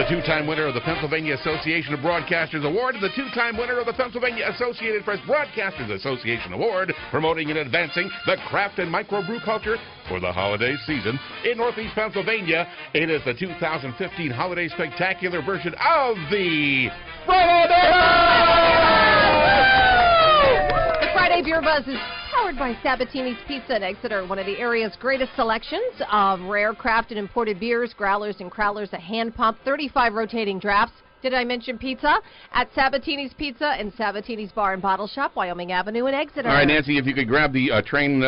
The two-time winner of the Pennsylvania Association of Broadcasters Award and the two-time winner of the Pennsylvania Associated Press Broadcasters Association Award, promoting and advancing the craft and microbrew culture for the holiday season. In Northeast Pennsylvania, it is the 2015 Holiday Spectacular version of the Friday The Friday Beer Buzz is powered by Sabatini's Pizza in Exeter, one of the area's greatest selections of rare craft and imported beers, growlers and crowlers, a hand pump, 35 rotating drafts. Did I mention pizza? At Sabatini's Pizza and Sabatini's Bar and Bottle Shop, Wyoming Avenue in Exeter. All right, Nancy, if you could grab the train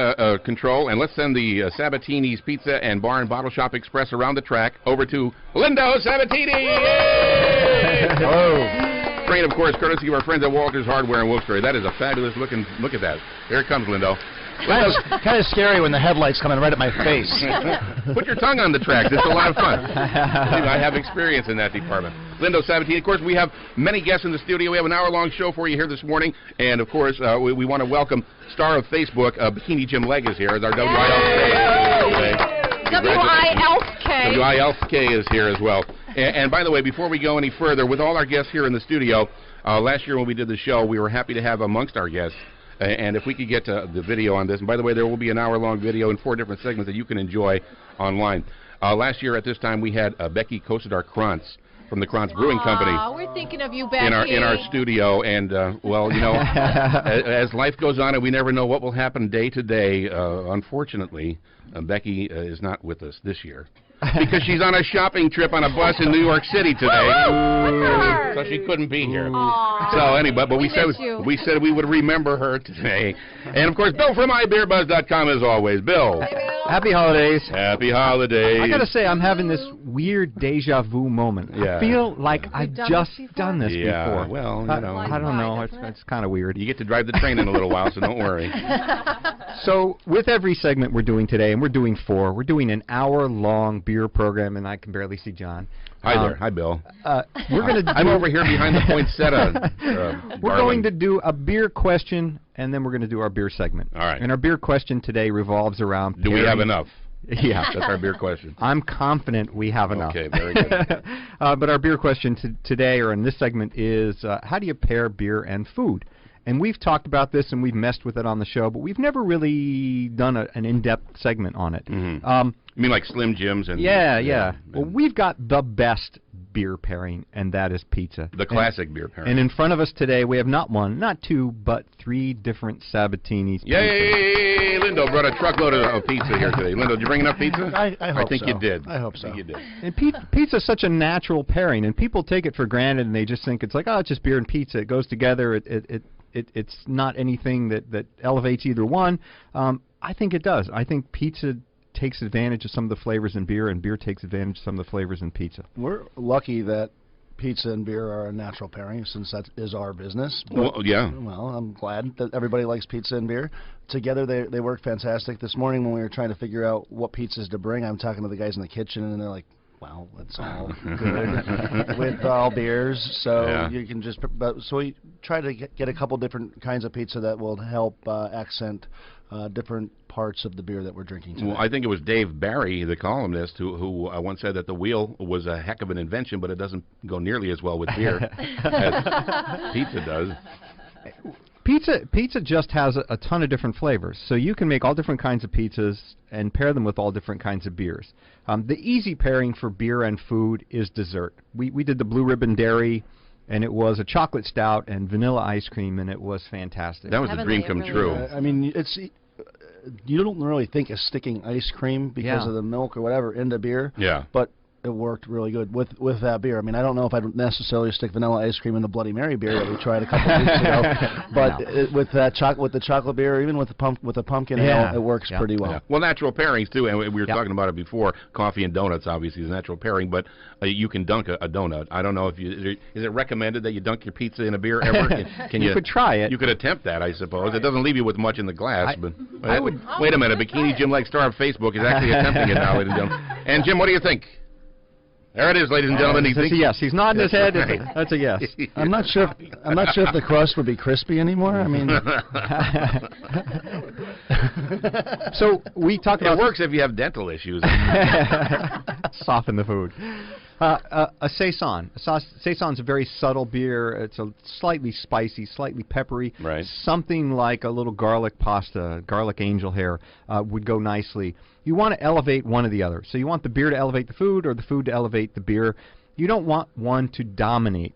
control, and let's send the Sabatini's Pizza and Bar and Bottle Shop Express around the track over to Lindo Sabatini! Hello. Train, of course, courtesy of our friends at Walter's Hardware in Wilkes-Barre. That is a fabulous looking, look at that. Here it comes, Lindo. Kind of scary when the headlights coming right at my face. Put your tongue on the tracks. It's a lot of fun. I have experience in that department. Lindo Sabatini, of course, we have many guests in the studio. We have an hour-long show for you here this morning. And, of course, we want to welcome star of Facebook, Bikini Jim Legg is here as our WILK. WILK is here as well. And by the way, before we go any further, with all our guests here in the studio, last year when we did the show, we were happy to have amongst our guests, and if we could get to the video on this, and by the way, there will be an hour-long video in 4 different segments that you can enjoy online. Last year at this time, we had Becky Kosadar-Krantz from the Krantz Brewing Company. We're thinking of you, Becky. In our studio, and, well, you know, as life goes on and we never know what will happen day to day, unfortunately, Becky is not with us this year. Because she's on a shopping trip on a bus in New York City today, so she couldn't be here. So anyway, but we said we would remember her today. And of course, Bill from mybeerbuzz.com as always. Bill. Happy holidays. Happy holidays. I gotta say, I'm having this weird deja vu moment. Yeah. I feel like I've just done this before. Well, you know. I don't know. It's kind of weird. You get to drive the train in a little while, so don't worry. So with every segment we're doing today, and we're doing 4, we're doing an hour-long beer program, and I can barely see John. Hi there. Hi, Bill. I'm over here behind the poinsettia. We're going to do a beer question, and then we're going to do our beer segment. All right. And our beer question today revolves around... Do we have enough? Yeah. That's our beer question. I'm confident we have enough. Okay, very good. But our beer question today, or in this segment, is how do you pair beer and food? And we've talked about this and we've messed with it on the show, but we've never really done an in-depth segment on it. Mm-hmm. You mean like Slim Jims? And Yeah. Well, we've got the best beer pairing, and that is pizza. The classic beer pairing. And in front of us today, we have not 1, not 2, but 3 different Sabatini's. Yay! Lindo brought a truckload of pizza here today. Lindo, did you bring enough pizza? I hope think so. you did. I hope so. I think you did. And pizza is such a natural pairing, and people take it for granted, and they just think it's like, oh, it's just beer and pizza. It goes together. It's not anything that elevates either one. I think it does. I think pizza takes advantage of some of the flavors in beer, and beer takes advantage of some of the flavors in pizza. We're lucky that pizza and beer are a natural pairing, since that is our business. But, well, yeah. Well, I'm glad that everybody likes pizza and beer. Together, they work fantastic. This morning when we were trying to figure out what pizzas to bring, I'm talking to the guys in the kitchen, and they're like, well, that's all good with all beers, so you can just. So we try to get a couple different kinds of pizza that will help accent different parts of the beer that we're drinking today. Well, I think it was Dave Barry, the columnist, who once said that the wheel was a heck of an invention, but it doesn't go nearly as well with beer as pizza does. Pizza just has a ton of different flavors, so you can make all different kinds of pizzas and pair them with all different kinds of beers. The easy pairing for beer and food is dessert. We did the Blue Ribbon Dairy, and it was a chocolate stout and vanilla ice cream, and it was fantastic. That was a dream come true. I mean, you don't really think of sticking ice cream because of the milk or whatever into beer. Yeah. But it worked really good with that beer. I mean, I don't know if I'd necessarily stick vanilla ice cream in the Bloody Mary beer that we tried a couple weeks ago, but with the chocolate beer, even with the pumpkin ale, it works pretty well. Yeah. Well, natural pairings too, and we were talking about it before. Coffee and donuts obviously is a natural pairing, but you can dunk a donut. I don't know if is it recommended that you dunk your pizza in a beer ever? Can you could try it. You could attempt that, I suppose. It doesn't leave you with much in the glass, but wait a minute. Bikini Jim Legg, star on Facebook, is actually attempting it now, ladies and gentlemen. And Jim, what do you think? There it is, ladies and gentlemen. That's a yes. He's nodding his head. Right. That's a yes. I'm not sure if the crust would be crispy anymore. I mean, so we talked about it works if you have dental issues. Soften the food. A saison. Saison's a very subtle beer. It's a slightly spicy, slightly peppery. Right. Something like a little garlic pasta, garlic angel hair would go nicely. You want to elevate one or the other. So you want the beer to elevate the food or the food to elevate the beer. You don't want one to dominate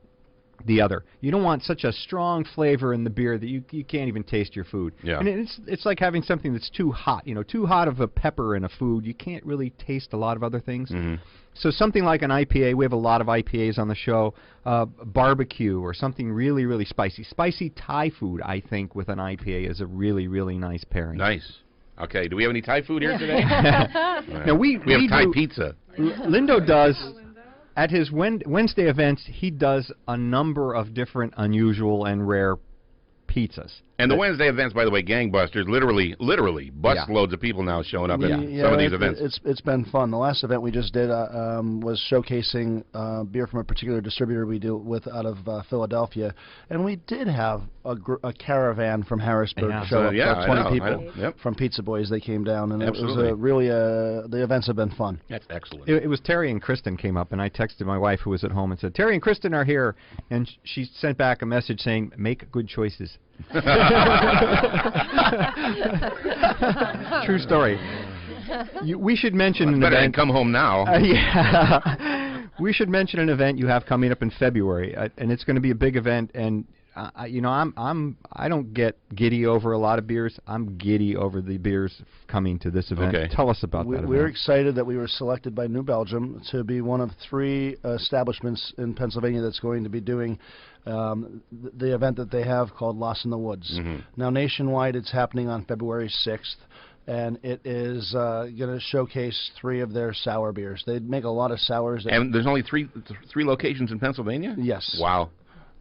the other. You don't want such a strong flavor in the beer that you can't even taste your food. Yeah. And it's like having something that's too hot. Too hot of a pepper in a food. You can't really taste a lot of other things. Mm-hmm. So something like an IPA, we have a lot of IPAs on the show, barbecue or something really, really spicy. Spicy Thai food, I think, with an IPA is a really, really nice pairing. Nice. Okay, do we have any Thai food here today? Now we have Thai do, pizza. Lindo does, at his Wednesday events, he does a number of different unusual and rare pizzas. And the Wednesday events, by the way, gangbusters, literally busloads of people now showing up at some of these events. It's been fun. The last event we just did was showcasing beer from a particular distributor we deal with out of Philadelphia, and we did have a caravan from Harrisburg show up. About 20 people from Pizza Boys. They came down, and it was really the events have been fun. That's excellent. It was Terry and Kristen came up, and I texted my wife who was at home and said, Terry and Kristen are here, and she sent back a message saying, make good choices. True story. We should mention an event. event. Come home now. Yeah. We should mention an event you have coming up in February, and it's going to be a big event. And I don't get giddy over a lot of beers. I'm giddy over the beers coming to this event. Okay. Tell us about that event. We're excited that we were selected by New Belgium to be one of 3 establishments in Pennsylvania that's going to be doing the event that they have called Lost in the Woods. Mm-hmm. Now, nationwide, it's happening on February 6th. And it is going to showcase 3 of their sour beers. They make a lot of sours. And there's only three locations in Pennsylvania? Yes. Wow.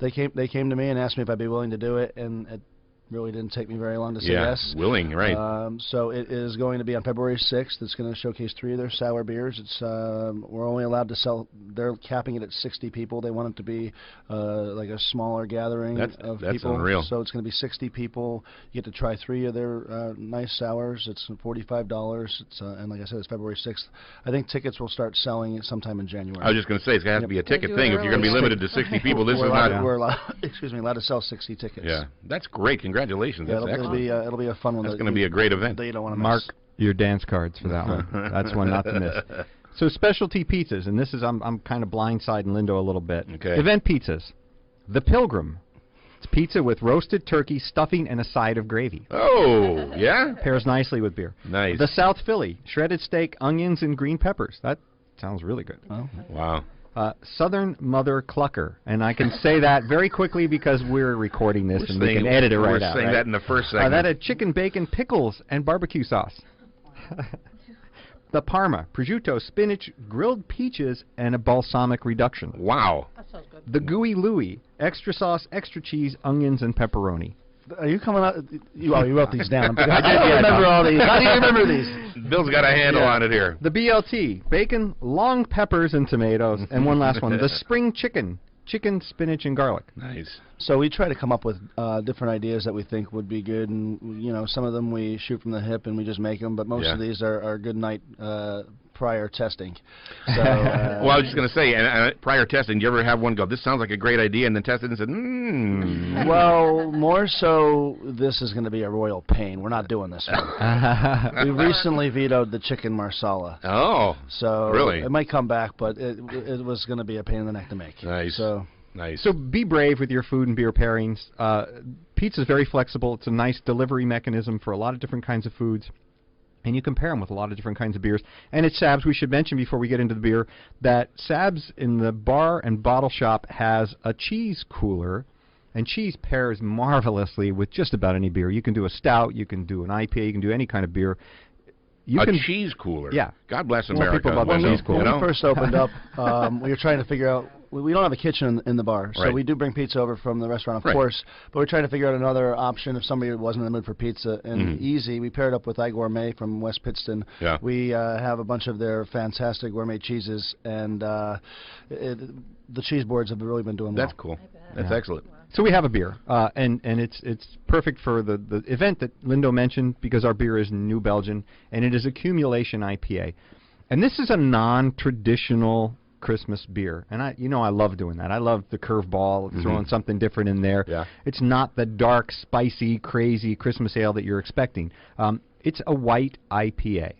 They came to me and asked me if I'd be willing to do it, and it really didn't take me very long to say yes. Willing, right. So it is going to be on February 6th. It's going to showcase 3 of their sour beers. It's we're only allowed to sell. They're capping it at 60 people. They want it to be like a smaller gathering of people. That's unreal. So it's going to be 60 people. You get to try 3 of their nice sours. It's $45. It's and like I said, it's February 6th. I think tickets will start selling sometime in January. I was just going to say it's going to have to be a ticket thing. If you're going to be limited to 60 people, this is not. We're allowed, allowed to sell 60 tickets. Yeah, that's great. Congratulations. Yeah, it'll be a fun one. That's going to be a great event. That you don't want to Mark miss. your dance cards for that one. That's one not to miss. So specialty pizzas, and this is I'm kind of blindsiding Lindo a little bit. Okay. Event pizzas. The Pilgrim. It's pizza with roasted turkey, stuffing, and a side of gravy. Oh, yeah? Pairs nicely with beer. Nice. The South Philly. Shredded steak, onions, and green peppers. That sounds really good. Oh. Wow. Southern Mother Clucker, and I can say that very quickly because we're recording this and we can edit it right out. We're saying that in the first segment. That had chicken, bacon, pickles, and barbecue sauce. The Parma, prosciutto, spinach, grilled peaches, and a balsamic reduction. Wow. That sounds good. The Gooey Louie, extra sauce, extra cheese, onions, and pepperoni. Are you coming out? You wrote these down. I don't remember all these. How do you remember these? Bill's got a handle on it here. The BLT, bacon, long peppers, and tomatoes. And one last one, the spring chicken, spinach, and garlic. Nice. So we try to come up with different ideas that we think would be good, and some of them we shoot from the hip and we just make them, but most of these are good night prior testing. So, well, I was just going to say, and prior testing, do you ever have one go, this sounds like a great idea, and then test it and said, Well, more so, this is going to be a royal pain. We're not doing this one. We recently vetoed the chicken marsala. Oh, so really? It might come back, but it was going to be a pain in the neck to make. Nice. So. Nice. So be brave with your food and beer pairings. Pizza is very flexible. It's a nice delivery mechanism for a lot of different kinds of foods. And you can pair them with a lot of different kinds of beers. And at Sab's, we should mention before we get into the beer, that Sab's in the bar and bottle shop has a cheese cooler. And cheese pairs marvelously with just about any beer. You can do a stout, you can do an IPA, you can do any kind of beer. A cheese cooler? Yeah. God bless America. When we first opened up, we were trying to figure out, we don't have a kitchen in the bar, so we do bring pizza over from the restaurant, of course, but we're trying to figure out another option if somebody wasn't in the mood for pizza. And easy, we paired up with iGourmet from West Pittston. Yeah. We have a bunch of their fantastic gourmet cheeses, and the cheese boards have really been doing well. That's cool. That's excellent. So we have a beer, and it's perfect for the event that Lindo mentioned because our beer is New Belgian, and it is Accumulation IPA. And this is a non-traditional Christmas beer. And I love doing that. I love the curveball, throwing something different in there. Yeah. It's not the dark, spicy, crazy Christmas ale that you're expecting. It's a white IPA.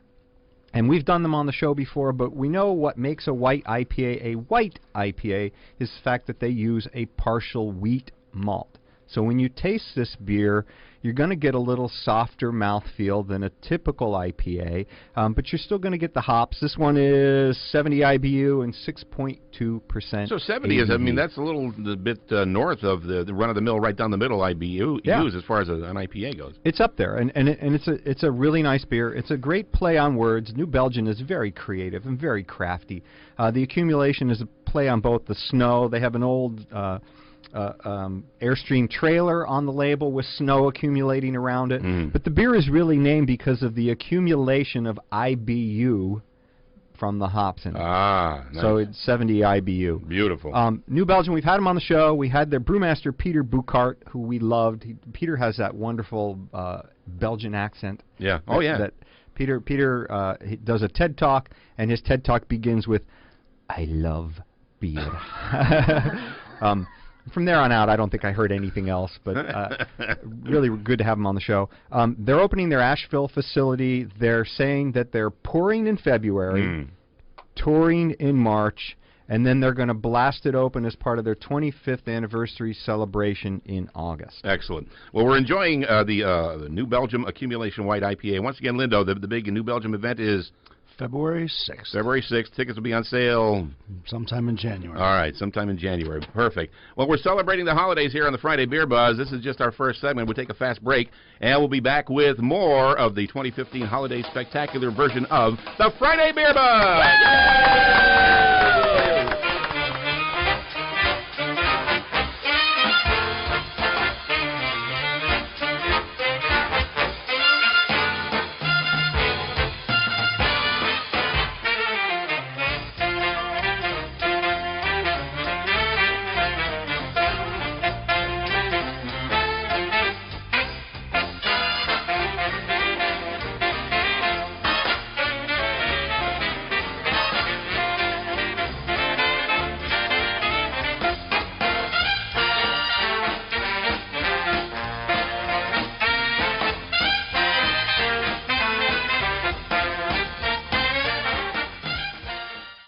And we've done them on the show before, but we know what makes a white IPA a white IPA is the fact that they use a partial wheat malt. So when you taste this beer, you're going to get a little softer mouthfeel than a typical IPA, but you're still going to get the hops. This one is 70 IBU and 6.2%. So 70 is, I mean, that's a little bit north of the run-of-the-mill, right down the middle IBU as far as an IPA goes. It's up there, and it's a really nice beer. It's a great play on words. New Belgium is very creative and very crafty. The accumulation is a play on both the snow. They have an old Airstream trailer on the label with snow accumulating around it. But the beer is really named because of the accumulation of IBU from the hops in it. Ah, nice. So it's 70 IBU. Beautiful. New Belgium, we've had him on the show. We had their brewmaster, Peter Boucart, who we loved. Peter has that wonderful Belgian accent. Yeah. Oh, yeah. That Peter he does a TED Talk, and his TED Talk begins with, "I love beer." From there on out, I don't think I heard anything else, but really good to have them on the show. They're opening their Asheville facility. They're saying that they're pouring in February, touring in March, and then they're going to blast it open as part of their 25th anniversary celebration in August. Excellent. Well, we're enjoying the New Belgium Accumulation White IPA. Once again, Lindo, the big New Belgium event is February 6th. February 6th. Tickets will be on sale sometime in January. All right, sometime in January. Perfect. Well, we're celebrating the holidays here on the Friday Beer Buzz. This is just our first segment. We'll take a fast break, and we'll be back with more of the 2015 Holiday Spectacular version of the Friday Beer Buzz. Yay!